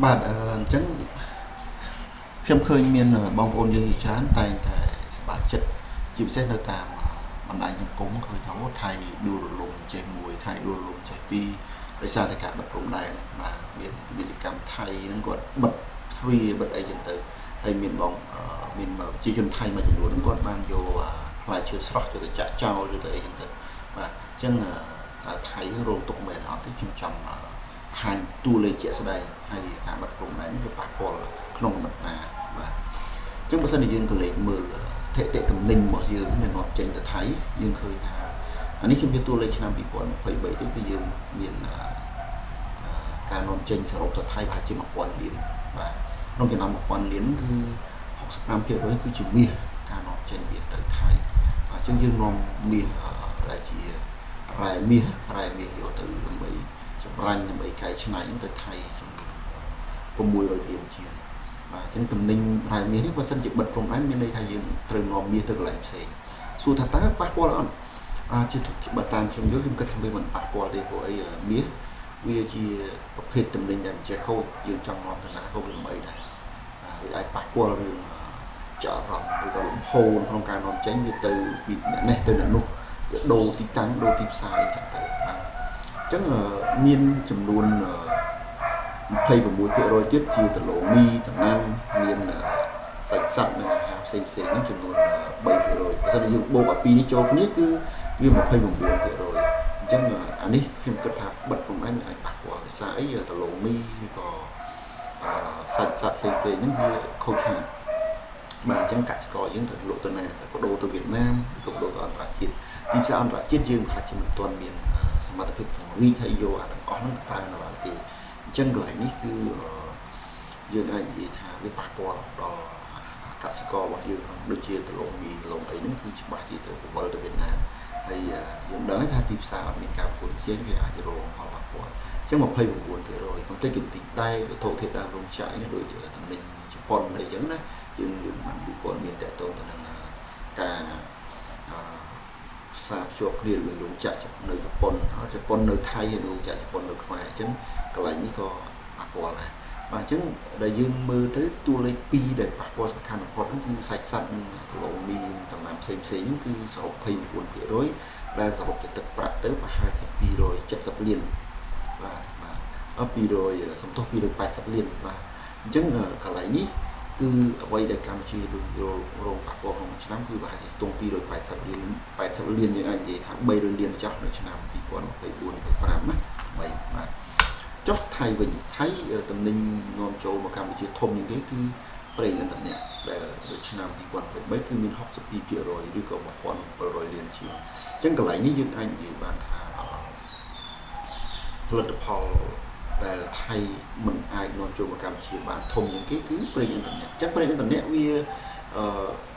បាទអញ្ចឹងខ្ញុំឃើញមានបងប្អូនយើងជាច្រើនតែងតែសប្បាយចិត្តជាពិសេសនៅតាមបណ្ដាញសង្គមឃើញថាអូថៃដួលរលំចេះមួយថៃដួលរលំចេះពីរដោយសារតែការបិទព្រំដែនបាទមានពាណិជ្ជកម្មថៃហ្នឹងគាត់បិទទ្វារបិទអីចឹងទៅហើយមានបងមានប្រជាជនថៃមួយចំនួនហ្នឹងគាត់បានយកផ្លែឈើស្រស់ទៅចាក់ចោលទៅអីចឹងទៅបាទអញ្ចឹងតើថៃរងទុកមែនអត់ទេខ្ញុំចង់បង្ហាញតួលេខជាក់ស្ដែងហើយការបិទព្រំដែននេះវាប៉ះពាល់ក្នុងដំណាបាទអញ្ចឹងបើសិនជាយើងក៏លេខមើលស្ថិតិទំនិញរបស់យើងនៅនាំចេញទៅថៃយើងឃើញថាអានេះខ្ញុំយកតួលេខឆ្នាំ2023ទៅគឺយើងមានការនាំចេញសរុបទៅថៃប្រហែលជា1000លានបាទក្នុងចំណោម1000លានគឺ65%គឺជាមាសការនាំចេញមាសទៅថៃអញ្ចឹងយើងនាំមាសដែលជារ៉ែមាសយកទៅដើម្បីចម្រាញ់ដើម្បីកែច្នៃទៅថៃចំនួន600លានជាងបាទអញ្ចឹងទំនិញរ៉ែមាសនេះបើសិនជាបិទព្រំដែនមានន័យថាយើងត្រូវនាំមាសទៅកន្លែងផ្សេងសួរថាតើប៉ះពាល់អត់ជាបើតាមខ្ញុំយល់ខ្ញុំគិតថាវាមិនប៉ះពាល់ទេព្រោះអីមាសវាជាប្រភេទទំនិញដែលមិនចេះខូចយើងចង់នាំទៅណាក៏វាមិនអីដែរវាអាចប៉ះពាល់រឿងចរន្តឬក៏លំហូរក្នុងការនាំចេញវាទៅពីអ្នកនេះទៅអ្នកនោះវាដូរទីតាំងដូរទីផ្សារអញ្ចឹងទៅបាទអញ្ចឹងមានចំនួន26%ទៀតជាដុល្លារមីតំណាំមានសាច់សត្វនិងអាហារផ្សេងៗនេះចំនួន3%បើសិនជាយើងបូកអាពីរនេះចូលគ្នាគឺវា29%អញ្ចឹងអានេះខ្ញុំគិតថាបិទប្រមាណអាចប៉ះពាល់ដោយសារអីដុល្លារមីឬក៏សាច់សត្វផ្សេងៗហ្នឹងវាខូចខាតបាទអញ្ចឹងកសិករយើងត្រូវលក់ទៅណាទៅបដូរទៅវៀតណាមឬក៏បដូរទៅអន្តរជាតិទីផ្សារអន្តរជាតិយើងប្រហែលជាមិនទាន់មានសមត្ថភាពពង្រីកហើយយកអាទាំងអស់ហ្នឹងទៅប្រើនៅឡើយទេអញ្ចឹងកន្លែងនេះគឺយើងអាចនិយាយថាវាប៉ះពាល់ដល់កសិកររបស់យើងផងដូចជាដុល្លារមីដុល្លារអីហ្នឹងគឺច្បាស់ជាទៅពវល់ទៅវៀតណាមហើយយើងដឹងថាទីផ្សារអត់មានការប្រកួតប្រជែងវាអាចរងផលប៉ះពាល់អញ្ចឹង29%កំតិចកំទីតែវត្ថុធាតុដើមរោងចក្រនេះដូចតំណែងជប៉ុនអីចឹងណាយើងបានពីព័ត៌មានតកតងទៅនឹងការផ្សារភ្ជាប់គ្នារវាងរោងចក្រនៅជប៉ុននៅថៃហើយរោងចក្រជប៉ុននៅខ្មែរអញ្ចឹងកន្លែងនេះក៏ប៉ះពាល់ដែរបាទអញ្ចឹងដែលយើងមើលទៅតួលេខ2ដែលប៉ះពាល់សំខាន់បំផុតហ្នឹងគឺសាច់សត្វនិងដុល្លារមីតំណាំផ្សេងហ្នឹងគឺសរុប29%ដែលសរុបជាទឹកប្រាក់ទៅប្រហែលជា270លានបាទ200សំទោស280លានបាទអញ្ចឹងកន្លែងនេះគឺអ្វីដែលកម្ពុជារងប៉ះពាល់ក្នុងឆ្នាំគឺប្រហែលជាស្ទង់280លាន80លានយើងអាចនិយាយថា300លានចុះនៅឆ្នាំ2024-25ណាបាទចុះថៃវិញថៃតំណែងនាំចូលមកកម្ពុជាធំជាងគេគឺប្រេងឥន្ធនៈដែលដូចឆ្នាំ2023គឺមាន62%ឬក៏1700លានជាងអញ្ចឹងកន្លែងនេះយើងអាចនិយាយបានថាផលិតផលដែលថៃមិនអាចនាំចូលមកកម្ពុជាបានធំជាងគេគឺប្រេងឥន្ធនៈអញ្ចឹងប្រេងឥន្ធនៈវា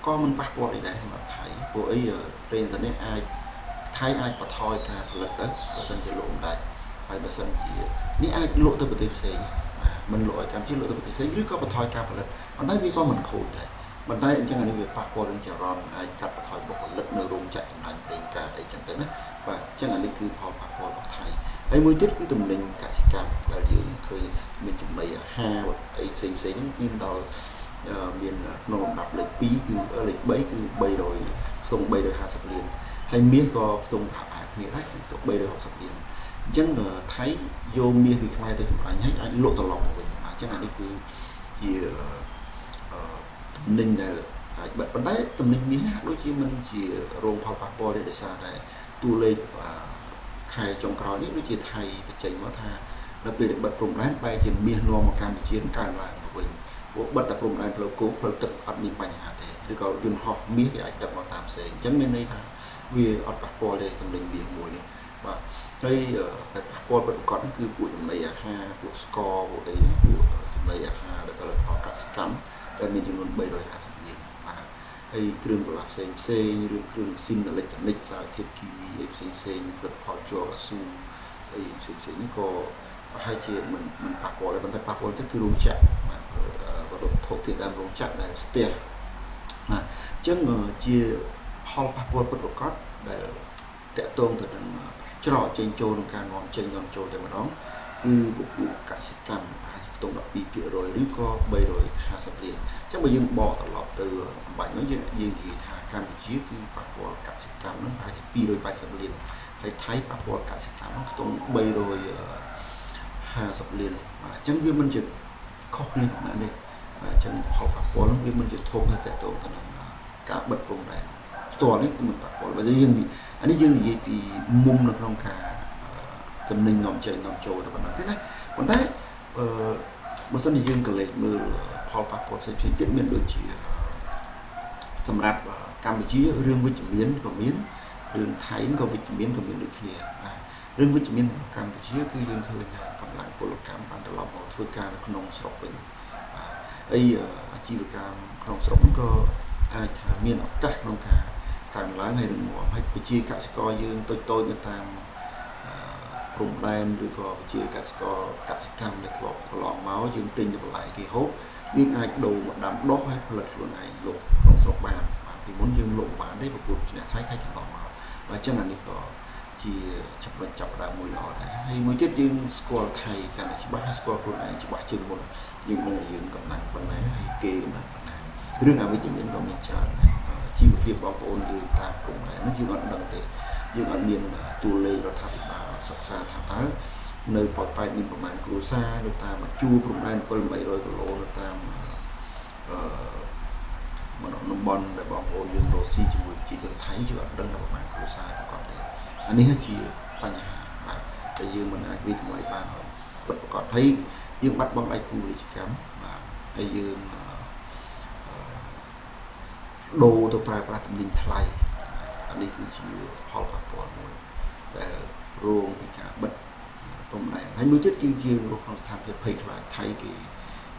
ក៏មិនប៉ះពាល់អីដែរសម្រាប់ថៃព្រោះអីប្រេងឥន្ធនៈថៃអាចបន្ថយការផលិតទៅបើសិនជាលក់មិនដាច់ហើយបើសិនជានេះអាចលក់ទៅប្រទេសផ្សេងបាទមិនលក់ឲ្យកម្ពុជាលក់ទៅប្រទេសផ្សេងឬក៏បន្ថយការផលិតប៉ុន្តែវាក៏មិនខូចដែរប៉ុន្តែអញ្ចឹងអានេះវាប៉ះពាល់នឹងចរន្តអាចកាត់បន្ថយបុគ្គលិកនៅរោងចក្រចំណាញ់ប្រេងកាតអីចឹងទៅណាបាទអញ្ចឹងអានេះគឺផលប៉ះពាល់របស់ថៃហើយមួយទៀតគឺតំណែងកសិកម្មដែលយើងឃើញមានចំណីអាហារអីផ្សេងហ្នឹងមានដល់មានក្នុងលំដាប់លេខ2គឺលេខ3គឺ300ខ្ទង់350លានហើយមាសក៏ខ្ទង់ប្រហែលគ្នាដែរគឺខ្ទង់360លានអញ្ចឹងថៃយកមាសពីខ្មែរទៅចម្រាញ់ហើយអាចលក់ត្រឡប់មកវិញអញ្ចឹងអានេះគឺជាតំណែងដែលអាចបិទប៉ុន្តែតំណែងមាសដូចជាមិនជារងផលប៉ះពាល់ទេដោយសារតែតួលេខខែចុងក្រោយនេះដូចជាថៃបញ្ចេញមកថានៅពេលដែលបិទព្រំដែនបែរជាមាសនាំមកកម្ពុជាកើនឡើងទៅវិញព្រោះបិទតែព្រំដែនផ្លូវគោកផ្លូវទឹកអត់មានបញ្ហាទេឬក៏យន្តហោះមាសគេអាចដឹកមកតាមផ្សេងអញ្ចឹងមានន័យថាវាអត់ប៉ះពាល់ទេតំណែងមាសមួយនេះបាទហើយតែប៉ះពាល់ពិតប្រាកដគឺពួកចំណីអាហារពួកស្ករពួកអីពួកចំណីអាហារដែលផលិតផលកសិកម្មដែលមានចំនួន350លានបាទហើយគ្រឿងបន្លាស់ផ្សេងឬគ្រឿងម៉ាស៊ីនអេឡិចត្រូនិកសារធាតុគីមីអីផ្សេងផលិតផលជ័រកៅស៊ូអីផ្សេងនេះក៏ប្រហែលជាមិនប៉ះពាល់ទេប៉ុន្តែប៉ះពាល់ទៅគឺរោងចក្របាទវត្ថុធាតុដើមរោងចក្រដែលស្ទះណាអញ្ចឹងជាផលប៉ះពាល់ពិតប្រាកដដែលតកតងទៅនឹងច្រកចេញចូលក្នុងការនាំចេញនាំចូលតែម្ដងគឺពួកកសិកម្ម ខ្ទង់12%ឬក៏350លានចឹងបើយើងបកត្រឡប់ទៅបាញ់នោះយើងនិយាយថាកម្ពុជាគឺប៉ះពាល់កសិកម្មនោះប្រហែលជា280លានហើយថៃប៉ះពាល់កសិកម្មនោះខ្ទង់350លានអញ្ចឹងវាមិនជាខុសគ្នាប៉ុណ្ណាទេអញ្ចឹងផលប៉ះពាល់នោះវាមិនជាធំទេតើតើទៅនឹងការបិទព្រំដែនផ្ទាល់នេះគឺមិនប៉ះពាល់បើយើងអានេះយើងនិយាយពីមុំនៅក្នុងការចំណេញនាំចេញនាំចូលទៅប៉ុណ្ណឹងទេណាប៉ុន្តែបើសិនជាយើងកលេសមើលផលប៉ះពាល់ផ្សេងៗទៀតមានដូចជាសម្រាប់កម្ពុជារឿងវិជ្ជមានក៏មានរឿងថៃក៏វិជ្ជមានក៏មានដូចគ្នាបាទរឿងវិជ្ជមានកម្ពុជាគឺយើងឃើញថាកម្លាំងពលកម្មបានត្រឡប់មកធ្វើការនៅក្នុងស្រុកវិញបាទហើយអាជីវកម្មក្នុងស្រុកហ្នឹងក៏អាចថាមានឱកាសក្នុងការកើនឡើងហើយនឹងហើយប្រជាកសិករយើងតូចៗនៅតាមព្រំដែនឬក៏ជាកសិកម្មដែលធ្លាប់កន្លងមកយើងទិញទៅបន្លែគេហូបយើងអាចដូរមកដាំដុះហើយផលិតខ្លួនឯងលក់ក្នុងស្រុកបានពីមុនយើងលក់បានទេប្រកួតអ្នកថៃកន្លងមកបើអញ្ចឹងអានេះក៏ជាចំណុចចាប់ផ្ដើមមួយល្អដែរហើយមួយទៀតយើងស្គាល់ថៃកាន់តែច្បាស់ហើយស្គាល់ខ្លួនឯងច្បាស់ជាងមុនយើងដឹងថាយើងកំណត់ប៉ុណ្ណាហើយគេកំណត់ប៉ុណ្ណារឿងអវិជ្ជមានក៏មានច្រើនដែរជីវភាពបងប្អូនយើងតាមព្រំដែននោះយើងអត់ដឹងទេយើងអត់មានតួលេខរដ្ឋាភិបាលសិក្សាថាតើនៅប៉ោយប៉ែតមានប្រមាណគ្រួសារនៅតាមជួរព្រំដែន700គីឡូនៅតាមតំបន់ដែលបងប្អូនយើងរស់ស៊ីជាមួយប្រជាជនថៃយើងអត់ដឹងថាប្រមាណគ្រួសារប្រកបទេអានេះជាបញ្ហាបាទតែយើងមិនអាចវិចម្លែកបានហើយពិតប្រាកដហើយយើងបាត់បង់ដៃគូពាណិជ្ជកម្មបាទហើយយើងដូរទៅប្រើប្រាស់ទំនិញថ្លៃអានេះគឺជាផលប៉ះពាល់មួយដែលរងពីការបិទព្រំដែនហើយមួយទៀតគឺយើងរស់ក្នុងស្ថានភាពភ័យខ្លាចថៃគេ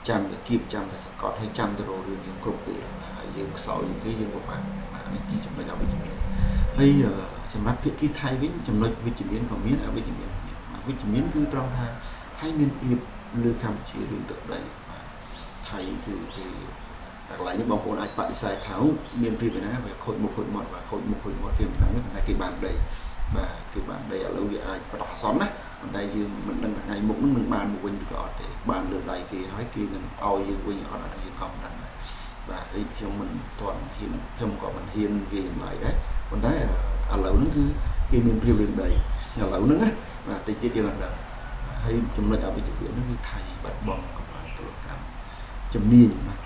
ចាំតែគៀបចាំតែសង្កត់ហើយចាំទៅរករឿងយើងគ្រប់ពេលហើយយើងខ្សោយគេយើងពិបាកនេះជាចំណុចអវិជ្ជមានហើយសម្រាប់ភាគីថៃវិញចំណុចវិជ្ជមានក៏មានអវិជ្ជមានវិជ្ជមានគឺត្រង់ថាថៃមានភាពលើកម្ពុជារឿងទឹកដីបាទថៃគឺគេតែកន្លែងនេះបងប្អូនអាចបដិសេធថាមានព្រៀបឯណាវាខូចមុខខូចមាត់បាទខូចមុខខូចមាត់គេមិនដឹងទេប៉ុន្តែគេបានដីបាទគេបានដីឥឡូវវាអាចបដោះអាសន្នណាប៉ុន្តែយើងមិនដឹងថ្ងៃមុខនឹងនឹងបានមកវិញឬក៏អត់ទេបានលើដៃគេហើយគេនឹងឲ្យយើងវិញអត់អានេះយើងក៏មិនដឹងដែរបាទហើយខ្ញុំមិនទាន់ហ៊ានខ្ញុំក៏មិនហ៊ានវាចម្លើយដែរប៉ុន្តែឥឡូវហ្នឹងគឺគេមានព្រៀបរឿងដីឥឡូវហ្នឹងណាបាទតិចទៀតយើងអត់ដឹងហើយចំណុចអវិជ្ជមានហ្នឹងគឺថៃបាត់បង់កម្លាំងពលកម្មជំនាញបាទ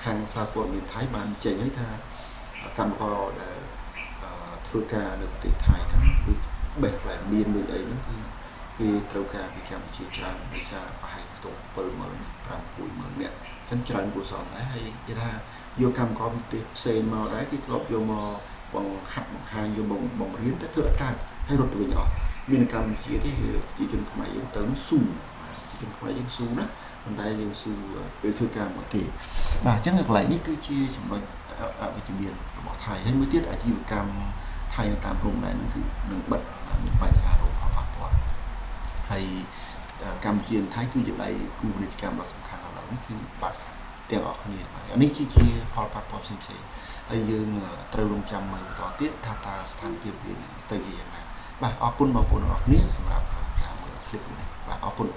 ខាងសារព័ត៌មានថៃបានចេញឲ្យថាកម្មករដែលធ្វើការនៅប្រទេសថៃហ្នឹងដូចបេះផ្លែមានដូចអីហ្នឹងគឺគេត្រូវការពីកម្ពុជាច្រើនដោយសារប្រហែលខ្ទង់70000 នាក់អញ្ចឹងច្រើនគួរសមដែរហើយគេថាយកកម្មករពីប្រទេសផ្សេងមកដែរគេធ្លាប់យកមកបង្ហាត់បង្ហាញយកបង្រៀនតែធ្វើអត់កើតហើយរត់ទៅវិញអស់មានកម្ពុជាទេប្រជាជនខ្មែរយើងទៅនឹងស៊ូប្រជាជនខ្មែរយើងស៊ូណាប៉ុន្តែយើងស៊ូពេលធ្វើការមកគេបាទអញ្ចឹងកន្លែងនេះគឺជាចំណុចអវិជ្ជមានរបស់ថៃហើយមួយទៀតអាជីវកម្មថៃនៅតាមព្រំដែនហ្នឹងគឺនឹងបិទមានបញ្ហារោគផលប៉ះពាល់ហើយកម្ពុជាថៃគឺជាដៃគូពាណិជ្ជកម្មដ៏សំខាន់ឥឡូវនេះគឺបាត់ទាំងអស់គ្នាហើយអានេះជាផលប៉ះពាល់ផ្សេងៗហើយយើងត្រូវរងចាំមើលបន្តទៀតថាតើស្ថានភាពវាទៅជាយ៉ាងណាបាទអរគុណបងប្អូនទាំងអស់គ្នាសម្រាប់ការមើលคลิปនេះបាទអរគុណ